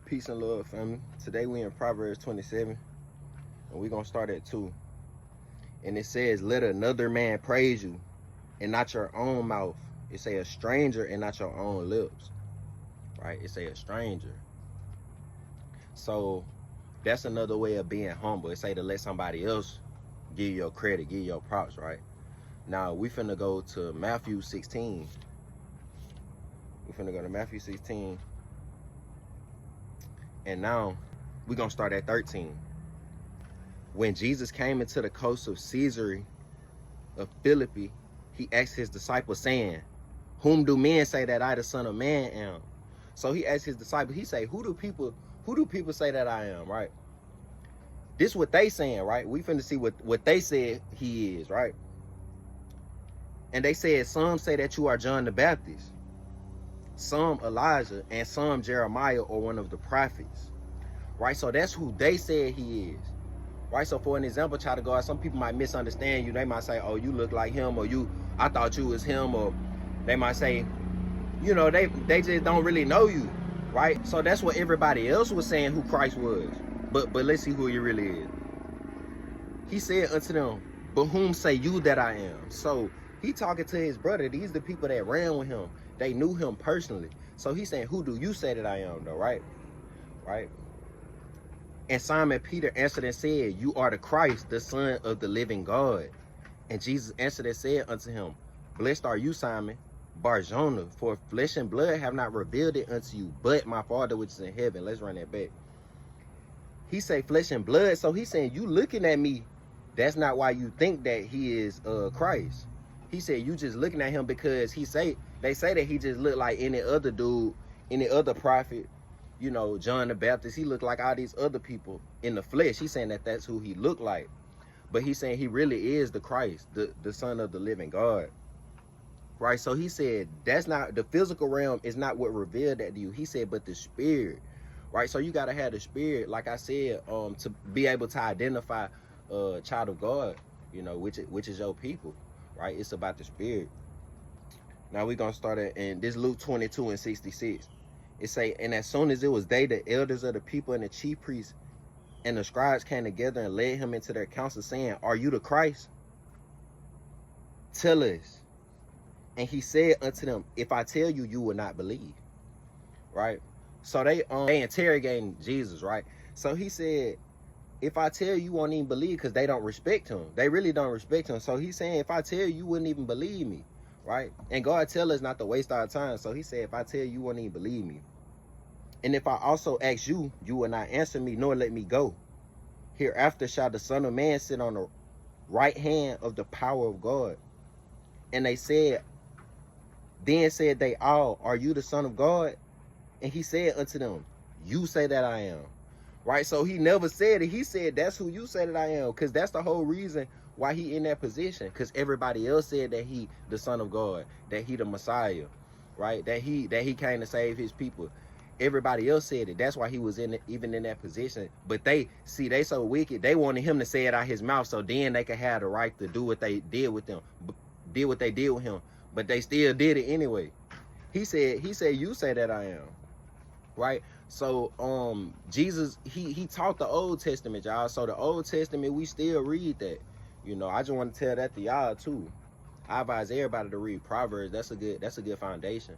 Peace and love, family. Today we in Proverbs 27, and we're going to start at 2. And it says, let another man praise you, and not your own mouth. It say a stranger and not your own lips. Right? It say a stranger. So that's another way of being humble. It say to let somebody else give you your credit, give you your props, right? Now we finna go to Matthew 16. We finna go to Matthew 16. And now we're going to start at 13. When Jesus came into the coast of Caesarea of Philippi, he asked his disciples, saying, whom do men say that I, the Son of Man, am? So he asked his disciples, he say, who do people say that I am, right? This what they saying, right? We finna see what they said he is, right? And they said, some say that you are John the Baptist, some Elijah, and some Jeremiah or one of the prophets, right? So that's who they said he is, right? So for an example, child of God, some people might misunderstand you. They might say, oh, you look like him, or I thought you was him, or they might say, you know, they just don't really know you, right? So that's what everybody else was saying who Christ was. But let's see who he really is. He said unto them, but whom say you that I am? So he talking to his brother. These the people that ran with him. They knew him personally. So he's saying, who do you say that I am, though, right? Right? And Simon Peter answered and said, you are the Christ, the Son of the living God. And Jesus answered and said unto him, blessed are you, Simon Bar-Jonah, for flesh and blood have not revealed it unto you, but my Father which is in heaven. Let's run that back. He say flesh and blood. So he's saying, you looking at me, that's not why you think that he is Christ. He said, you just looking at him because they say that he just looked like any other dude, any other prophet, you know, John the Baptist. He looked like all these other people in the flesh. He's saying that that's who he looked like. But he's saying he really is the Christ, the Son of the living God. Right? So he said, that's not, the physical realm is not what revealed that to you. He said, but the spirit. Right? So you got to have the spirit, like I said, to be able to identify a child of God, you know, which is your people. Right? It's about the spirit. Now we're going to start in this Luke 22:66. It say, and as soon as it was day, the elders of the people and the chief priests and the scribes came together and led him into their council, saying, are you the Christ? Tell us. And he said unto them, if I tell you, you will not believe. Right? So they interrogating Jesus, right? So he said, if I tell you, you won't even believe, because they don't respect him. They really don't respect him. So he's saying, if I tell you, you wouldn't even believe me. Right? And God tell us not to waste our time. So he said, if I tell you, you won't even believe me. And if I also ask you, you will not answer me, nor let me go. Hereafter shall the Son of Man sit on the right hand of the power of God. And they said, then said they all, are you the Son of God? And he said unto them, you say that I am. Right? So he never said it. He said, that's who you say that I am. Because that's the whole reason why he in that position. Because everybody else said that he the Son of God, that he the Messiah, right? That he came to save his people. Everybody else said it. That's why he was even in that position. But they so wicked. They wanted him to say it out his mouth, so then they could have the right to do what they did with them, did what they did with him. But they still did it anyway. He said, you say that I am. Right? So Jesus, he taught the Old Testament, y'all. So the Old Testament, we still read that. You know, I just want to tell that to y'all too. I advise everybody to read Proverbs. That's a good foundation.